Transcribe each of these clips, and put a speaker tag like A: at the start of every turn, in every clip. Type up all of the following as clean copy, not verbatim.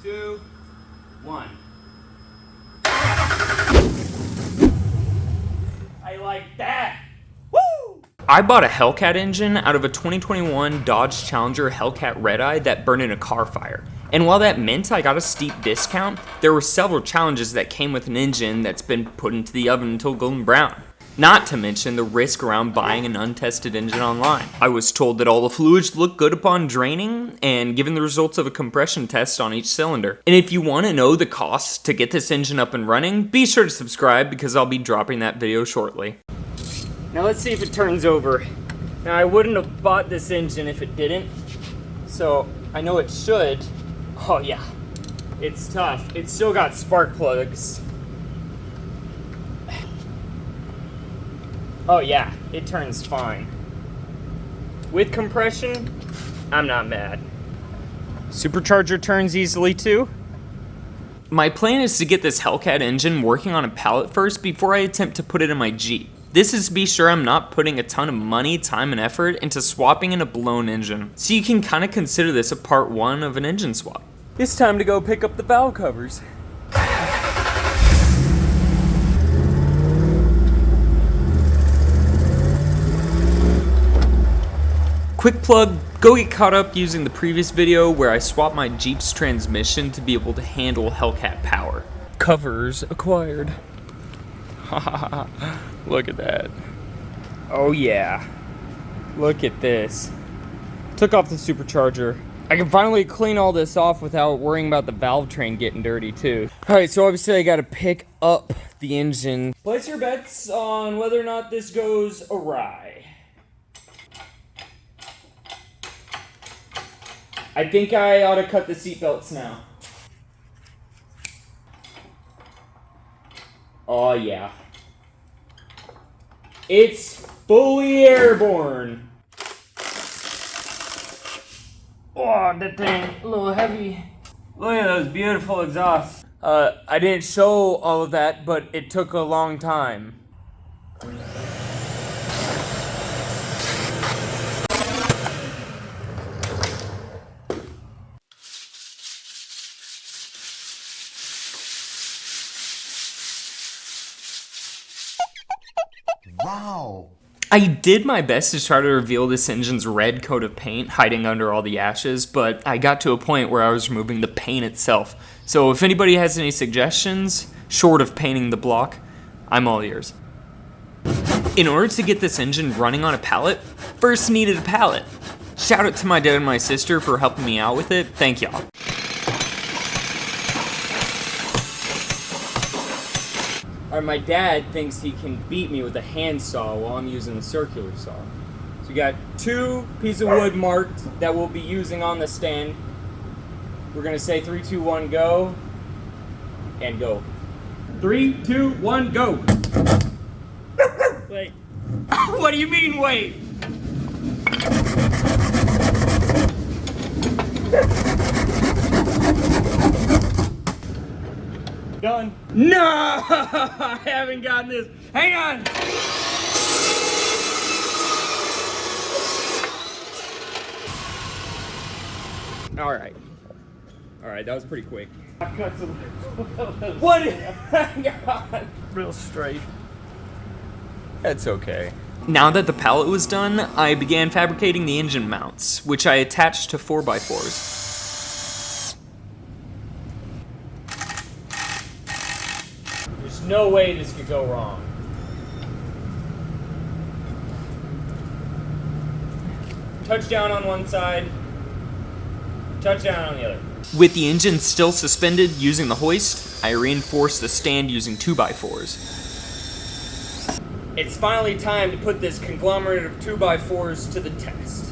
A: 2, 1. I like that. Woo! I bought a Hellcat engine out of a 2021 Dodge Challenger Hellcat Red Eye that burned in a car fire. And while that meant I got a steep discount, there were several challenges that came with an engine that's been put into the oven until golden brown. Not to mention the risk around buying an untested engine online. I was told that all the fluids look good upon draining and given the results of a compression test on each cylinder. And if you want to know the costs to get this engine up and running, be sure to subscribe because I'll be dropping that video shortly. Now let's see if it turns over. Now I wouldn't have bought this engine if it didn't, so I know it should. Oh yeah, it's tough. It's still got spark plugs. Oh yeah, it turns fine. With compression, I'm not mad. Supercharger turns easily too. My plan is to get this Hellcat engine working on a pallet first before I attempt to put it in my Jeep. This is to be sure I'm not putting a ton of money, time, and effort into swapping in a blown engine. So you can kind of consider this a part 1 of an engine swap. It's time to go pick up the valve covers. Quick plug, go get caught up using the previous video where I swapped my Jeep's transmission to be able to handle Hellcat power. Covers acquired. Look at that. Oh yeah. Look at this. Took off the supercharger. I can finally clean all this off without worrying about the valve train getting dirty too. Alright, so obviously I gotta pick up the engine. Place your bets on whether or not this goes awry. I think I ought to cut the seatbelts now. Oh yeah. It's fully airborne. Oh, that thing, a little heavy. Look at those beautiful exhausts. I didn't show all of that, but it took a long time.
B: Wow.
A: I did my best to try to reveal this engine's red coat of paint hiding under all the ashes, but I got to a point where I was removing the paint itself. So if anybody has any suggestions, short of painting the block, I'm all ears. In order to get this engine running on a pallet, first needed a pallet. Shout out to my dad and my sister for helping me out with it. Thank y'all. Alright, my dad thinks he can beat me with a handsaw while I'm using the circular saw. So we got 2 pieces of wood marked that we'll be using on the stand. We're gonna say 3, 2, 1, go. And go. 3, 2, 1, go! Wait. What do you mean, wait? Done. No! I haven't gotten this. Hang on! Alright. Alright, that was pretty quick. What? Hang on.
B: Real straight.
A: That's okay. Now that the pallet was done, I began fabricating the engine mounts, which I attached to 4x4s. There's no way this could go wrong. Touchdown on one side, touchdown on the other. With the engine still suspended using the hoist, I reinforced the stand using 2x4s. It's finally time to put this conglomerate of 2x4s to the test.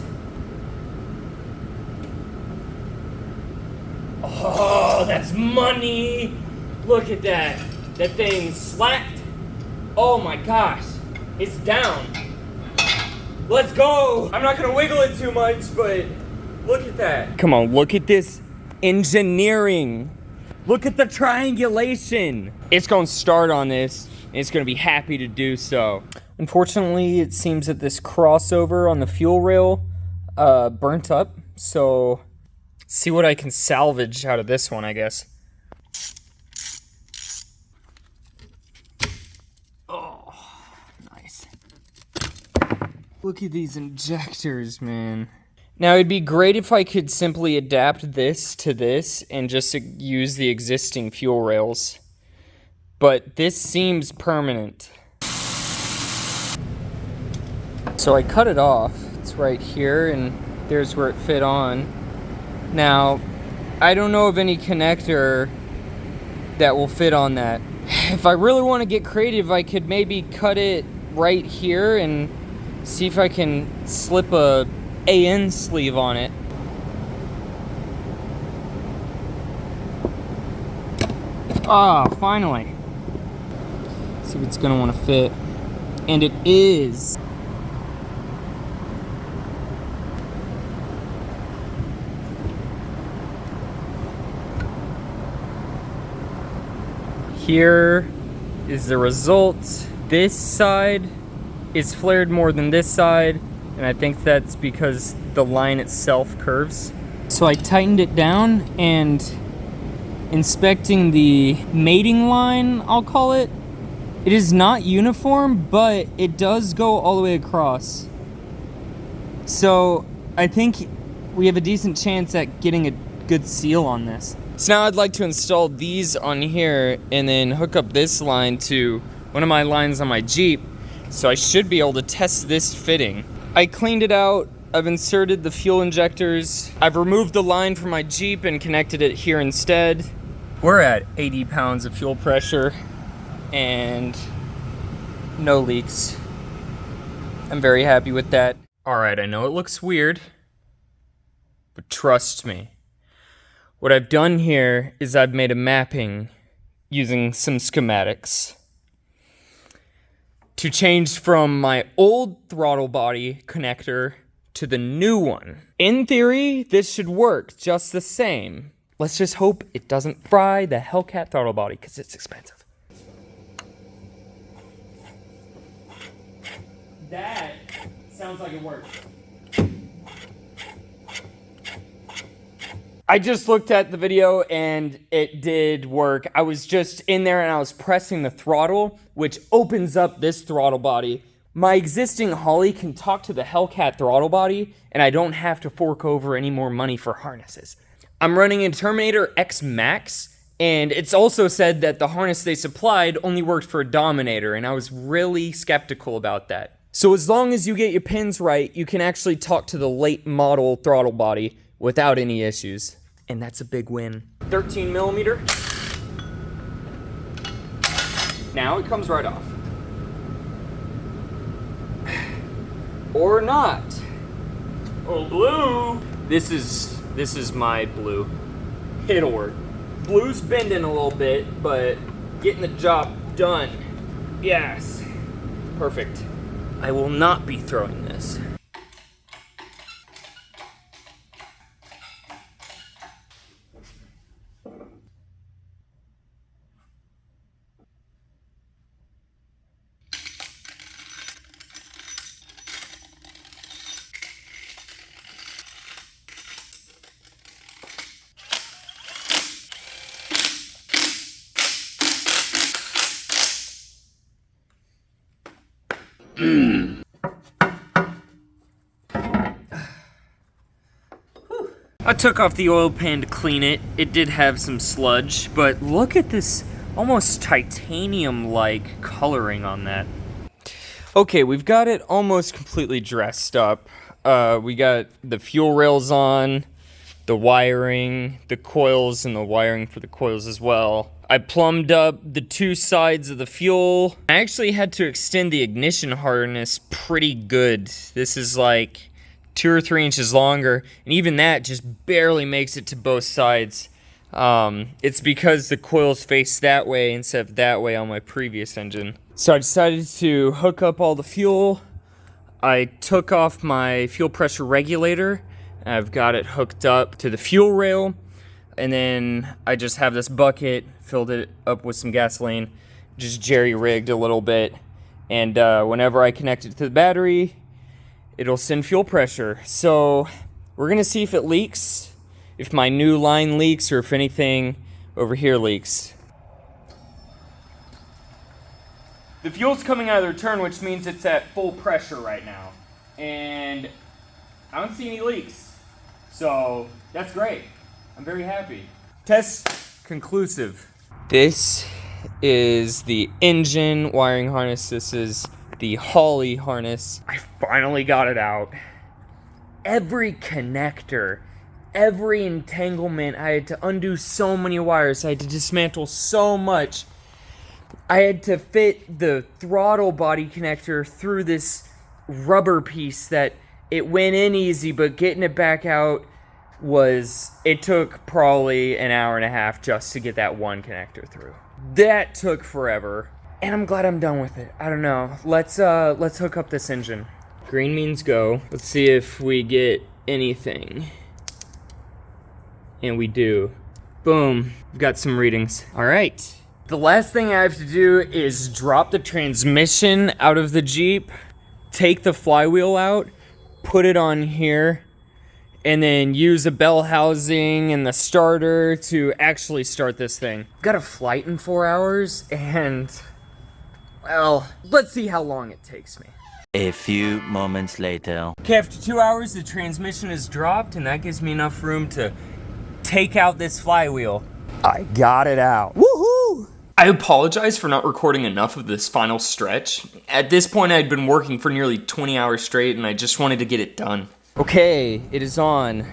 A: Oh, that's money! Look at that. That thing slapped. Oh my gosh. It's down. Let's go! I'm not gonna wiggle it too much, but look at that. Come on, look at this engineering. Look at the triangulation. It's gonna start on this, and it's gonna be happy to do so. Unfortunately, it seems that this crossover on the fuel rail burnt up, so See what I can salvage out of this one, I guess. Oh, nice. Look at these injectors, man. Now, it'd be great if I could simply adapt this to this and just use the existing fuel rails. But this seems permanent. So I cut it off. It's right here, and there's where it fit on. Now, I don't know of any connector that will fit on that. If I really want to get creative, I could maybe cut it right here and see if I can slip a AN sleeve on it. Ah, finally. See if it's gonna want to fit. And it is. Here is the result. This side is flared more than this side, and I think that's because the line itself curves. So I tightened it down, and inspecting the mating line, I'll call it, it is not uniform, but it does go all the way across. So I think we have a decent chance at getting a good seal on this. So now I'd like to install these on here and then hook up this line to one of my lines on my Jeep. So I should be able to test this fitting. I cleaned it out. I've inserted the fuel injectors. I've removed the line from my Jeep and connected it here instead. We're at 80 pounds of fuel pressure and no leaks. I'm very happy with that. All right, I know it looks weird, but trust me. What I've done here is I've made a mapping using some schematics to change from my old throttle body connector to the new one. In theory, this should work just the same. Let's just hope it doesn't fry the Hellcat throttle body because it's expensive. That sounds like it worked. I just looked at the video and it did work. I was just in there and I was pressing the throttle, which opens up this throttle body. My existing Holly can talk to the Hellcat throttle body, and I don't have to fork over any more money for harnesses. I'm running a Terminator X Max, and it's also said that the harness they supplied only worked for a Dominator, and I was really skeptical about that. So as long as you get your pins right, you can actually talk to the late model throttle body without any issues. And that's a big win. 13 millimeter. Now it comes right off. Or not. Oh, blue. This is my blue. It'll work. Blue's bending a little bit, but getting the job done. Yes. Perfect. I will not be throwing this. I took off the oil pan to clean it. It did have some sludge, but look at this almost titanium-like coloring on that. Okay, we've got it almost completely dressed up. We got the fuel rails on, the wiring, the coils, and the wiring for the coils as well. I plumbed up the two sides of the fuel. I actually had to extend the ignition harness pretty good. This is like 2 or 3 inches longer, and even that just barely makes it to both sides. It's because the coils face that way instead of that way on my previous engine. So I decided to hook up all the fuel. I took off my fuel pressure regulator. I've got it hooked up to the fuel rail, and then I just have this bucket, filled it up with some gasoline, just jerry-rigged a little bit, and whenever I connect it to the battery, it'll send fuel pressure. So we're gonna see if it leaks, if my new line leaks or if anything over here leaks. The fuel's coming out of the return, which means it's at full pressure right now. And I don't see any leaks. So that's great. I'm very happy. Test conclusive. This is the engine wiring harness. This is the Holley harness. I finally got it out. Every connector, every entanglement, I had to undo so many wires. I had to dismantle so much. I had to fit the throttle body connector through this rubber piece that it went in easy, but getting it back out it took probably an hour and a half just to get that one connector through. That took forever, and I'm glad I'm done with it. I don't know. Let's hook up this engine. Green means go. Let's see if we get anything. And we do. Boom. We've got some readings. All right. The last thing I have to do is drop the transmission out of the Jeep, take the flywheel out, put it on here, and then use a bell housing and the starter to actually start this thing. I've got a flight in 4 hours, and, well, let's see how long it takes me.
C: A few moments later.
A: Okay, after 2 hours, the transmission is dropped, and that gives me enough room to take out this flywheel. I got it out. Woohoo! I apologize for not recording enough of this final stretch. At this point, I'd been working for nearly 20 hours straight, and I just wanted to get it done. Okay, it is on.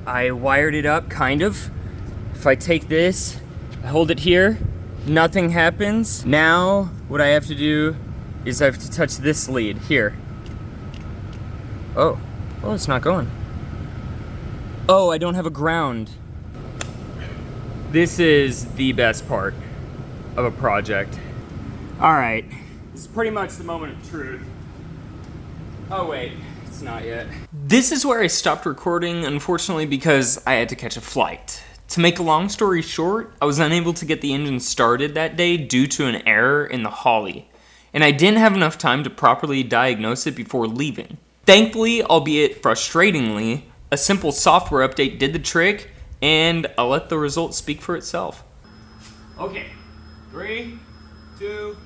A: I wired it up, kind of. If I take this, I hold it here, nothing happens. Now, what I have to do is I have to touch this lead here. Oh, it's not going. Oh, I don't have a ground. This is the best part of a project. All right, this is pretty much the moment of truth. Oh wait, it's not yet. This is where I stopped recording, unfortunately, because I had to catch a flight. To make a long story short, I was unable to get the engine started that day due to an error in the Holley, and I didn't have enough time to properly diagnose it before leaving. Thankfully, albeit frustratingly, a simple software update did the trick, and I'll let the result speak for itself. Okay, 3, 2,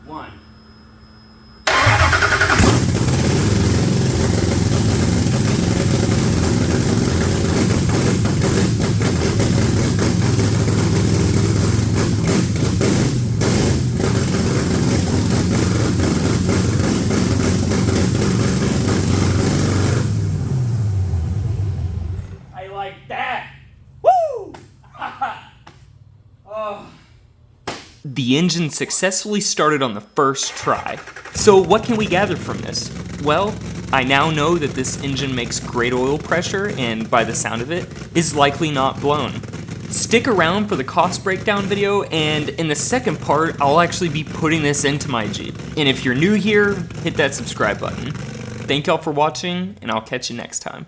A: 1. I like that. Woo! Oh. The engine successfully started on the first try. So what can we gather from this? Well, I now know that this engine makes great oil pressure and, by the sound of it, is likely not blown. Stick around for the cost breakdown video, and in the second part, I'll actually be putting this into my Jeep. And if you're new here, hit that subscribe button. Thank y'all for watching, and I'll catch you next time.